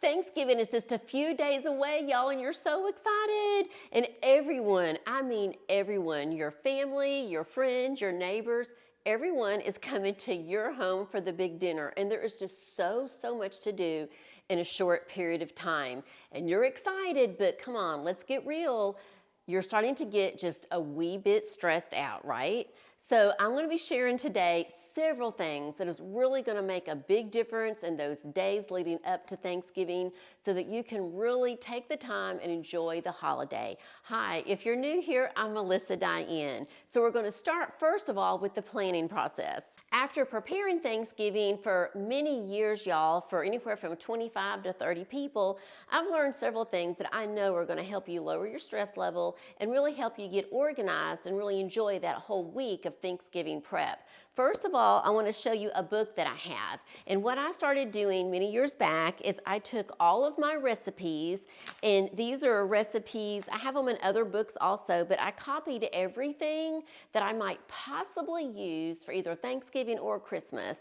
Thanksgiving is just a few days away, y'all, and you're so excited. And everyone, I mean everyone, your family, your friends, your neighbors, everyone is coming to your home for the big dinner. And there is just so much to do in a short period of time. And you're excited, but come on, let's get real. You're starting to get just a wee bit stressed out, right? So I'm going to be sharing today several things that is really going to make a big difference in those days leading up to Thanksgiving so that you can really take the time and enjoy the holiday. Hi, if you're new here, I'm Melissa Diane. So we're going to start first of all with the planning process. After preparing Thanksgiving for many years, y'all, for anywhere from 25 to 30 people, I've learned several things that I know are going to help you lower your stress level and really help you get organized and really enjoy that whole week of Thanksgiving prep. First of all, I want to show you a book that I have. And what I started doing many years back is I took all of my recipes, and these are recipes, I have them in other books also, but I copied everything that I might possibly use for either Thanksgiving or Christmas.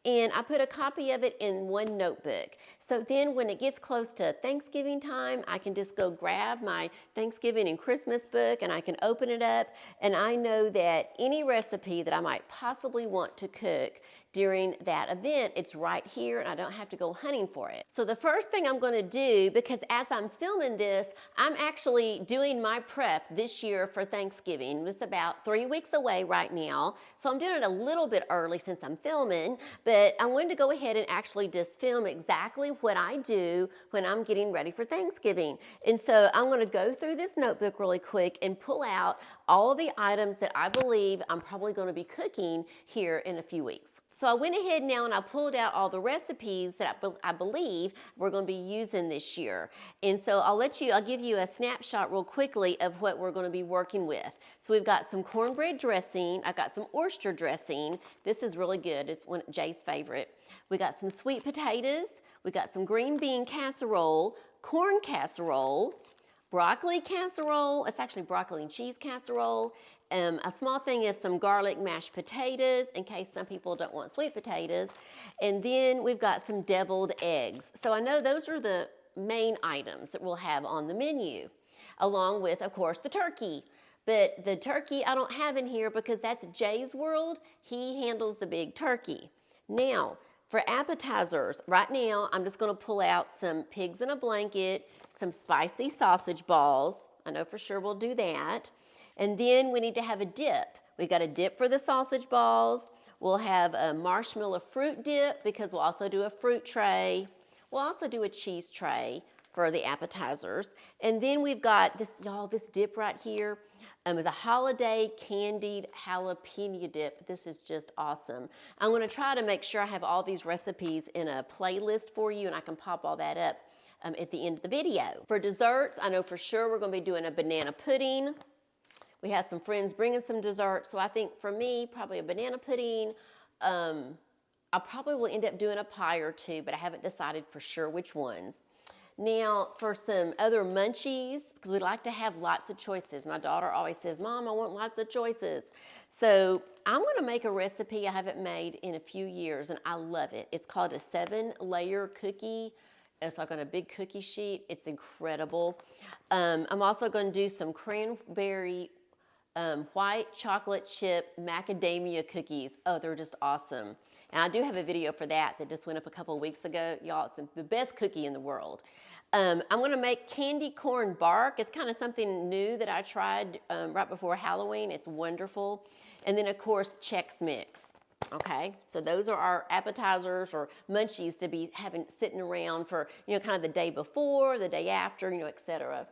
And I put a copy of it in one notebook. So then when it gets close to Thanksgiving time, I can just go grab my Thanksgiving and Christmas book and I can open it up, and I know that any recipe that I might possibly want to cook during that event, it's right here and I don't have to go hunting for it. So the first thing I'm going to do, because as I'm filming this, I'm actually doing my prep this year for Thanksgiving. It's about 3 weeks away right now. So I'm doing it a little bit early since I'm filming, but I wanted to go ahead and actually just film exactly what I do when I'm getting ready for Thanksgiving. And so I'm going to go through this notebook really quick and pull out all the items that I believe I'm probably going to be cooking here in a few weeks. So I went ahead now and I pulled out all the recipes that I believe we're going to be using this year. And so I'll give you a snapshot real quickly of what we're going to be working with. So we've got some cornbread dressing. I've got some oyster dressing. This is really good. It's one of Jay's favorite. We got some sweet potatoes. We got some green bean casserole, corn casserole, broccoli casserole. It's actually broccoli and cheese casserole. A small thing of some garlic mashed potatoes in case some people don't want sweet potatoes. And then we've got some deviled eggs. So I know those are the main items that we'll have on the menu, along with, of course, the turkey. But the turkey I don't have in here because that's Jay's world. He handles the big turkey. Now, for appetizers, right now I'm just going to pull out some pigs in a blanket, some spicy sausage balls. I know for sure we'll do that. And then we need to have a dip. We got a dip for the sausage balls. We'll have a marshmallow fruit dip because we'll also do a fruit tray. We'll also do a cheese tray for the appetizers. And then we've got this, y'all, this dip right here. It's a holiday candied jalapeno dip. This is just awesome. I'm going to try to make sure I have all these recipes in a playlist for you and I can pop all that up at the end of the video. For desserts, I know for sure we're going to be doing a banana pudding. We have some friends bringing some desserts, so I think for me, probably a banana pudding. I probably will end up doing a pie or two, but I haven't decided for sure which ones. Now, for some other munchies, because we like to have lots of choices. My daughter always says, Mom, I want lots of choices. So I'm going to make a recipe I haven't made in a few years, and I love it. It's called a 7-layer cookie. It's like on a big cookie sheet. It's incredible. I'm also going to do some cranberry white chocolate chip macadamia cookies. Oh, they're just awesome. And I do have a video for that just went up a couple of weeks ago. Y'all, it's the best cookie in the world. I'm going to make candy corn bark. It's kind of something new that I tried right before Halloween. It's wonderful. And then, of course, Chex Mix. Okay, so those are our appetizers or munchies to be sitting around for, kind of the day before, the day after, etc.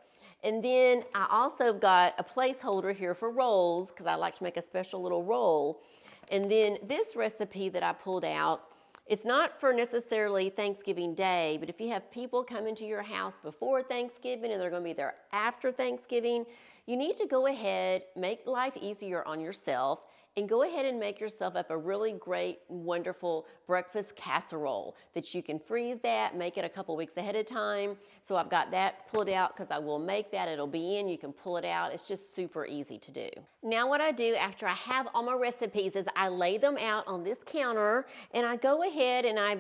And then I also got a placeholder here for rolls because I like to make a special little roll. And then this recipe that I pulled out, it's not for necessarily Thanksgiving Day, but if you have people come into your house before Thanksgiving and they're going to be there after Thanksgiving, you need to go ahead, make life easier on yourself, and go ahead and make yourself up a really great, wonderful breakfast casserole that you can freeze that, make it a couple weeks ahead of time. So I've got that pulled out because I will make that. It'll be in, you can pull it out. It's just super easy to do. Now what I do after I have all my recipes is I lay them out on this counter, and I go ahead and I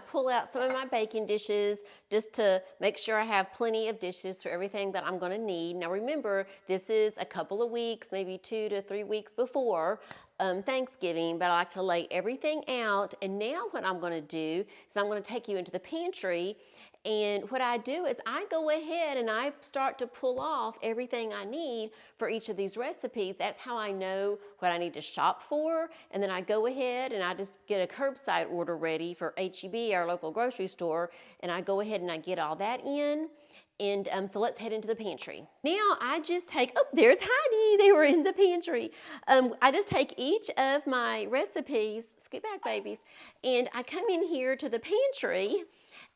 pull out some of my baking dishes just to make sure I have plenty of dishes for everything that I'm going to need. Now remember, this is a couple of weeks, maybe 2 to 3 weeks before Thanksgiving, but I like to lay everything out. And now what I'm going to do is I'm going to take you into the pantry, and what I do is I go ahead and I start to pull off everything I need for each of these recipes. That's how I know what I need to shop for. And then I go ahead and I just get a curbside order ready for H-E-B, our local grocery store, and I go ahead and I get all that in. And so let's head into the pantry. Now I just take, oh, there's Heidi, they were in the pantry. I just take each of my recipes, scoot back babies, and I come in here to the pantry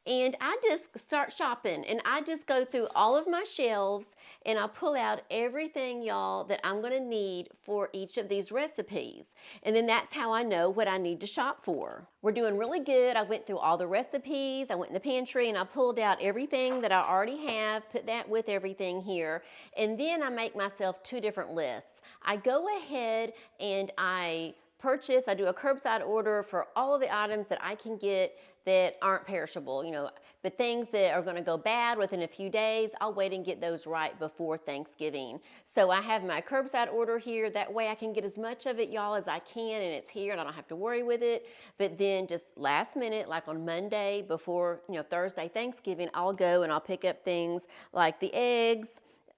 and I just start shopping, and I just go through all of my shelves and I pull out everything, y'all, that I'm gonna need for each of these recipes. And then that's how I know what I need to shop for. We're doing really good. I went through all the recipes, I went in the pantry and I pulled out everything that I already have, put that with everything here, and then I make myself 2 different lists. I go ahead and I do a curbside order for all of the items that I can get that aren't perishable, but things that are going to go bad within a few days, I'll wait and get those right before Thanksgiving. So I have my curbside order here. That way I can get as much of it, y'all, as I can, and it's here and I don't have to worry with it. But then just last minute, like on Monday before, Thursday, Thanksgiving, I'll go and I'll pick up things like the eggs,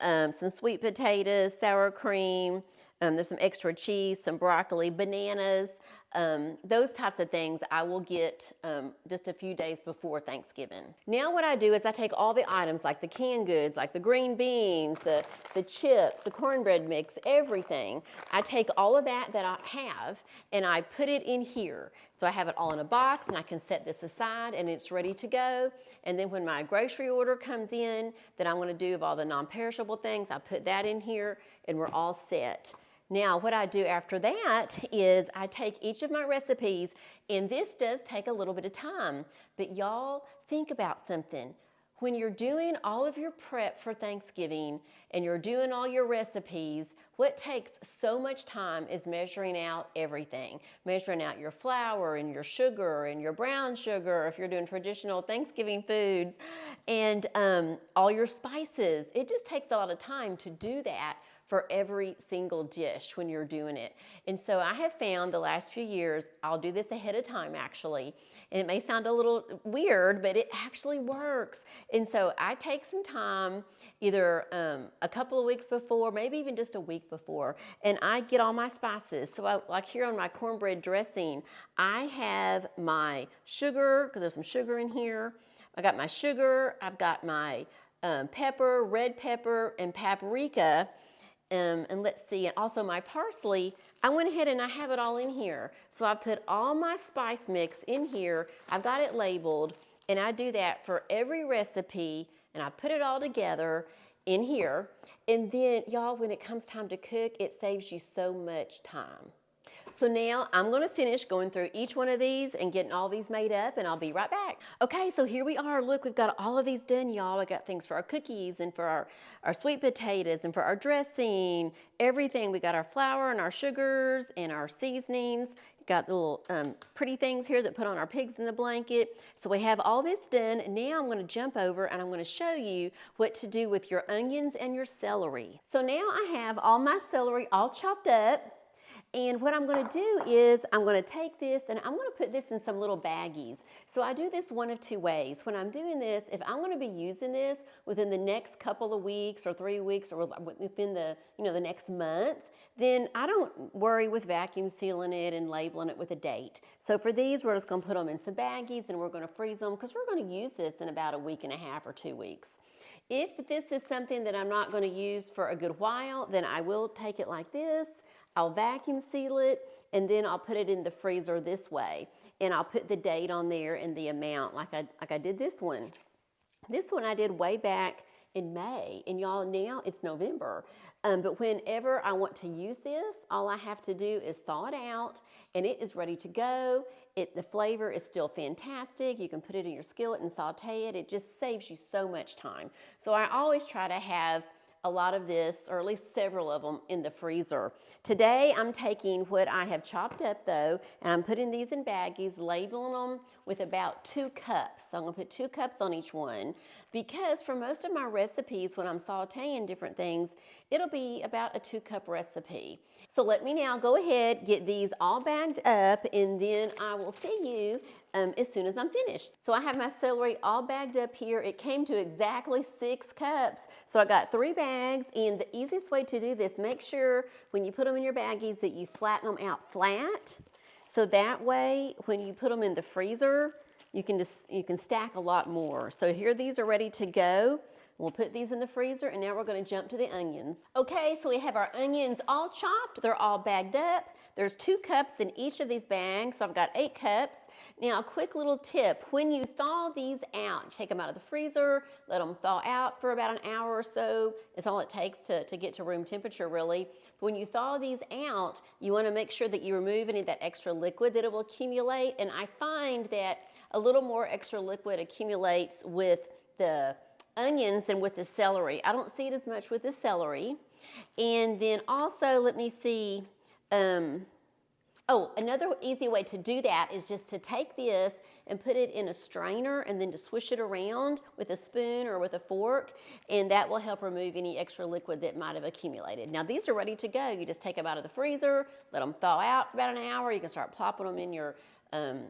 some sweet potatoes, sour cream, there's some extra cheese, some broccoli, bananas, those types of things I will get just a few days before Thanksgiving. Now what I do is I take all the items like the canned goods, like the green beans, the chips, the cornbread mix, everything. I take all of that I have and I put it in here. So I have it all in a box and I can set this aside and it's ready to go. And then when my grocery order comes in that I'm going to do of all the non-perishable things, I put that in here and we're all set. Now, what I do after that is I take each of my recipes, and this does take a little bit of time, but y'all think about something. When you're doing all of your prep for Thanksgiving and you're doing all your recipes, what takes so much time is measuring out everything. Measuring out your flour and your sugar and your brown sugar if you're doing traditional Thanksgiving foods, and all your spices. It just takes a lot of time to do that for every single dish when you're doing it. And so I have found the last few years, I'll do this ahead of time actually, and it may sound a little weird, but it actually works. And so I take some time, either a couple of weeks before, maybe even just a week before, and I get all my spices. So like here on my cornbread dressing, I have my sugar, because there's some sugar in here. I got my sugar, I've got my pepper, red pepper, and paprika, and let's see, and also my parsley. I went ahead and I have it all in here. So I put all my spice mix in here. I've got it labeled, and I do that for every recipe, and I put it all together in here. And then, y'all, when it comes time to cook, it saves you so much time. So now I'm going to finish going through each one of these and getting all these made up, and I'll be right back. Okay, so here we are. Look, we've got all of these done, y'all. We got things for our cookies and for our sweet potatoes and for our dressing, everything. We got our flour and our sugars and our seasonings. Got little pretty things here that put on our pigs in the blanket. So we have all this done. Now I'm going to jump over and I'm going to show you what to do with your onions and your celery. So now I have all my celery all chopped up. And what I'm going to do is I'm going to take this and I'm going to put this in some little baggies. So I do this one of 2 ways. When I'm doing this, if I'm going to be using this within the next couple of weeks or 3 weeks or within the next month, then I don't worry with vacuum sealing it and labeling it with a date. So for these, we're just going to put them in some baggies and we're going to freeze them because we're going to use this in about a week and a half or 2 weeks. If this is something that I'm not going to use for a good while, then I will take it like this. I'll vacuum seal it, and then I'll put it in the freezer this way. And I'll put the date on there and the amount like I did this one. This one I did way back in May, and y'all, now it's November. But whenever I want to use this, all I have to do is thaw it out, and it is ready to go. The flavor is still fantastic. You can put it in your skillet and saute it. It just saves you so much time. So I always try to have a lot of this, or at least several of them, in the freezer. Today I'm taking what I have chopped up though, and I'm putting these in baggies, labeling them with about 2 cups. So I'm gonna put 2 cups on each one, because for most of my recipes, when I'm sauteing different things, it'll be about a 2-cup recipe. So let me now go ahead, get these all bagged up, and then I will see you as soon as I'm finished. So I have my celery all bagged up here. It came to exactly 6 cups. So I got 3 bags, and the easiest way to do this, make sure when you put them in your baggies that you flatten them out flat. So that way, when you put them in the freezer, you can stack a lot more. So here these are ready to go. We'll put these in the freezer, and now we're gonna jump to the onions. Okay, so we have our onions all chopped. They're all bagged up. There's 2 cups in each of these bags, so I've got 8 cups. Now, a quick little tip, when you thaw these out, take them out of the freezer, let them thaw out for about an hour or so. It's all it takes to get to room temperature, really. But when you thaw these out, you wanna make sure that you remove any of that extra liquid that it will accumulate, and I find that a little more extra liquid accumulates with the onions than with the celery. I don't see it as much with the celery. And then also, let me see, another easy way to do that is just to take this and put it in a strainer and then to swish it around with a spoon or with a fork, and that will help remove any extra liquid that might have accumulated. Now these are ready to go. You just take them out of the freezer, let them thaw out for about an hour. You can start plopping them in your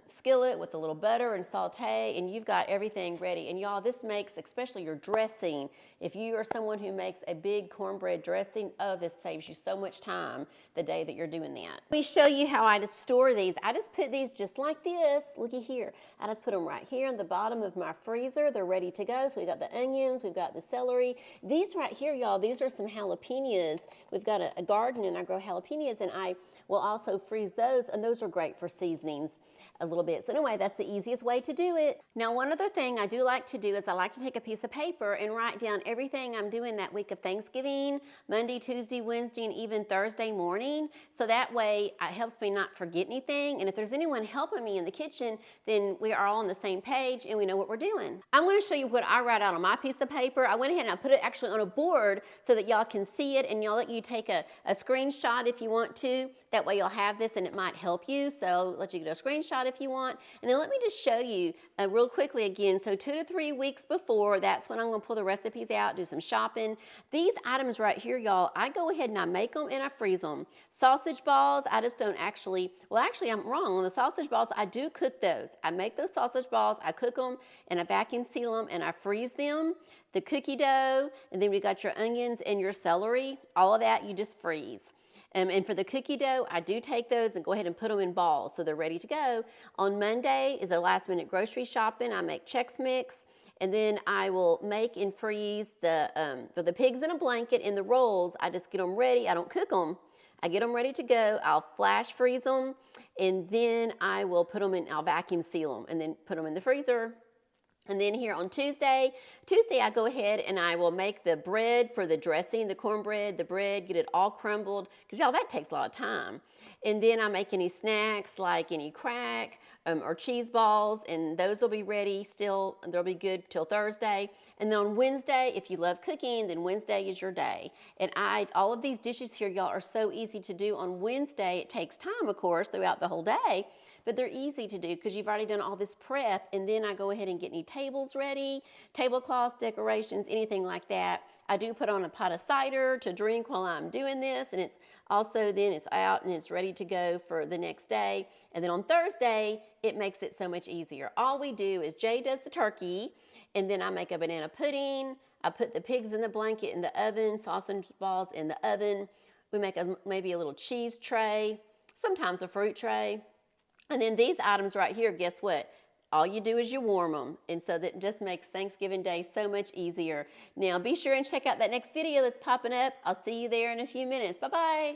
skillet with a little butter and saute, and you've got everything ready. And y'all, this makes, especially your dressing, if you are someone who makes a big cornbread dressing, oh, this saves you so much time the day that you're doing that. Let me show you how I just store these. I just put these just like this. Looky here. I just put them right here in the bottom of my freezer. They're ready to go. So we got the onions, we've got the celery. These right here, y'all, these are some jalapenos. We've got a garden, and I grow jalapenos, and I will also freeze those, and those are great for seasonings a little bit. So anyway, that's the easiest way to do it. Now, one other thing I do like to do is I like to take a piece of paper and write down everything I'm doing that week of Thanksgiving, Monday, Tuesday, Wednesday, and even Thursday morning. So that way it helps me not forget anything. And if there's anyone helping me in the kitchen, then we are all on the same page and we know what we're doing. I'm going to show you what I write out on my piece of paper. I went ahead and I put it actually on a board so that y'all can see it, and y'all let you take a screenshot if you want to. That way you'll have this and it might help you. So I'll let you get a screenshot if you want. And then let me just show you real quickly again. So 2 to 3 weeks before, that's when I'm going to pull the recipes out, do some shopping. These items right here, y'all, I go ahead and I make them and I freeze them. Sausage balls, I just don't actually, well, actually I'm wrong. On the sausage balls, I do cook those. I make those sausage balls, I cook them, and I vacuum seal them, and I freeze them. The cookie dough, and then we got your onions and your celery. All of that you just freeze. And for the cookie dough, I do take those and go ahead and put them in balls so they're ready to go. On Monday is a last minute grocery shopping. I make Chex Mix, and then I will make and freeze for the pigs in a blanket and the rolls. I just get them ready. I don't cook them. I get them ready to go. I'll flash freeze them, and then I will put them in, I'll vacuum seal them and then put them in the freezer. And then here on Tuesday I go ahead and I will make the bread for the dressing, the cornbread, the bread, get it all crumbled, because y'all, that takes a lot of time. And then I make any snacks like any crack or cheese balls, and those will be ready still, and they'll be good till Thursday. And then on Wednesday, if you love cooking, then Wednesday is your day. And all of these dishes here, y'all, are so easy to do on Wednesday. It takes time, of course, throughout the whole day, but they're easy to do because you've already done all this prep. And then I go ahead and get any tables ready, tablecloths, decorations, anything like that. I do put on a pot of cider to drink while I'm doing this, and it's also then it's out and it's ready to go for the next day. And then on Thursday, it makes it so much easier. All we do is Jay does the turkey, and then I make a banana pudding. I put the pigs in the blanket in the oven, sausage balls in the oven. We make maybe a little cheese tray, sometimes a fruit tray. And then these items right here, guess what? All you do is you warm them. And so that just makes Thanksgiving Day so much easier. Now be sure and check out that next video that's popping up. I'll see you there in a few minutes. Bye-bye.